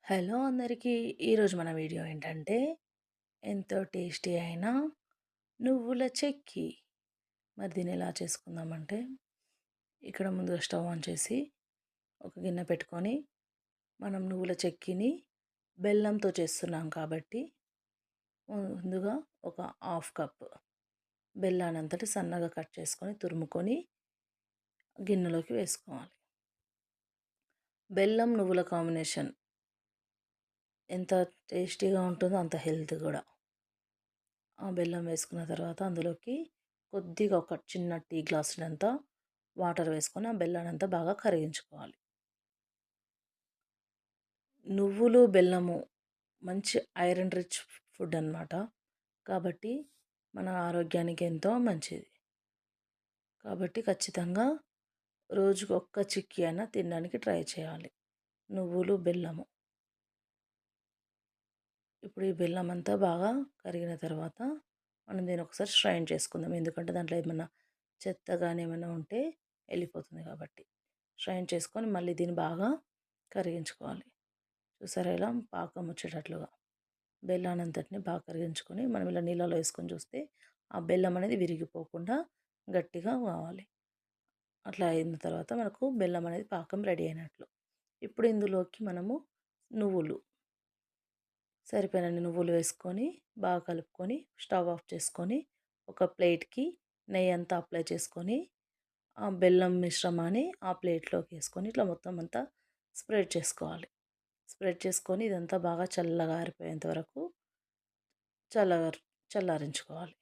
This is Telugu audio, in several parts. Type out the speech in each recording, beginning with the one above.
హలో అందరికీ! ఈరోజు మన వీడియో ఏంటంటే, ఎంతో టేస్టీ అయిన నువ్వుల చెక్కి. మరి దీన్ని ఎలా చేసుకుందామంటే, ఇక్కడ ముందుగా స్టవ్ ఆన్ చేసి, ఒక గిన్నె పెట్టుకొని, మనం నువ్వుల చెక్కిని బెల్లంతో చేస్తున్నాం కాబట్టి, ముందుగా ఒక హాఫ్ కప్ బెల్లానంతటి సన్నగా కట్ చేసుకొని, తురుముకొని గిన్నెలోకి వేసుకోవాలి. బెల్లం నువ్వుల కాంబినేషన్ ఎంత టేస్టీగా ఉంటుందో అంత హెల్త్ కూడా. ఆ బెల్లం వేసుకున్న తర్వాత అందులోకి కొద్దిగా ఒక చిన్న టీ గ్లాసులంతా వాటర్ వేసుకొని ఆ బెల్లానంతా బాగా కరిగించుకోవాలి. నువ్వులు బెల్లము మంచి ఐరన్ రిచ్ ఫుడ్ అన్నమాట. కాబట్టి మన ఆరోగ్యానికి ఎంతో మంచిది. కాబట్టి ఖచ్చితంగా రోజుకి ఒక్క చిక్కీ అయినా తినడానికి ట్రై చేయాలి. నువ్వులు బెల్లము. ఇప్పుడు ఈ బెల్లం అంతా బాగా కరిగిన తర్వాత మనం దీన్ని ఒకసారి స్ట్రైన్ చేసుకుందాం. ఎందుకంటే దాంట్లో ఏమన్నా చెత్త కానీ ఏమైనా ఉంటే వెళ్ళిపోతుంది కాబట్టి. స్ట్రైన్ చేసుకొని మళ్ళీ దీన్ని బాగా కరిగించుకోవాలి. చూసారా ఇలా పాకం వచ్చేటట్లుగా బెల్లానంతటిని బాగా కరిగించుకొని మనం ఇలా నీళ్ళలో వేసుకొని చూస్తే ఆ బెల్లం అనేది విరిగిపోకుండా గట్టిగా కావాలి. అట్లా అయిన తర్వాత మనకు బెల్లం అనేది పాకం రెడీ అయినట్లు. ఇప్పుడు ఇందులోకి మనము నువ్వులు సరిపోయినన్ని నువ్వులు వేసుకొని బాగా కలుపుకొని స్టవ్ ఆఫ్ చేసుకొని ఒక ప్లేట్కి నెయ్యి అంతా అప్లై చేసుకొని ఆ బెల్లం మిశ్రమాన్ని ఆ ప్లేట్లోకి వేసుకొని ఇట్లా మొత్తం అంతా స్ప్రెడ్ చేసుకోవాలి. స్ప్రెడ్ చేసుకొని ఇదంతా బాగా చల్లగా ఆరిపోయేంత వరకు చల్లగా చల్లారించుకోవాలి.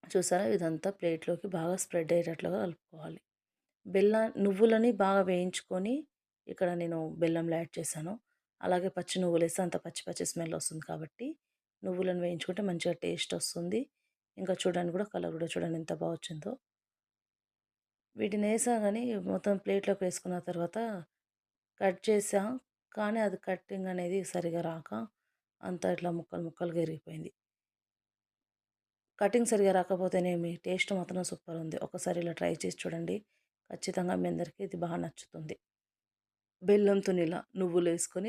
చూసారా ఇదంతా ప్లేట్లోకి బాగా స్ప్రెడ్ అయ్యేటట్లుగా కలుపుకోవాలి. నువ్వులని బాగా వేయించుకొని ఇక్కడ నేను బెల్లంలో యాడ్ చేశాను. అలాగే పచ్చి నువ్వులు వేస్తే అంత పచ్చి పచ్చి స్మెల్ వస్తుంది కాబట్టి నువ్వులను వేయించుకుంటే మంచిగా టేస్ట్ వస్తుంది. ఇంకా చూడడానికి కూడా కలర్ కూడా చూడండి ఎంత బాగా వచ్చిందో. వీటిని వేసా కానీ మొత్తం ప్లేట్లోకి వేసుకున్న తర్వాత కట్ చేసా, కానీ అది కట్టింగ్ అనేది సరిగా రాక అంతా ఇట్లా ముక్కలు ముక్కలుగా ఇరిగిపోయింది. కటింగ్ సరిగా రాకపోతేనేమి టేస్ట్ మాత్రం సూపర్ ఉంది. ఒకసారి ఇలా ట్రై చేసి చూడండి. ఖచ్చితంగా మీ అందరికీ ఇది బాగా నచ్చుతుంది. బెల్లంతో ఇలా నువ్వులు వేసుకొని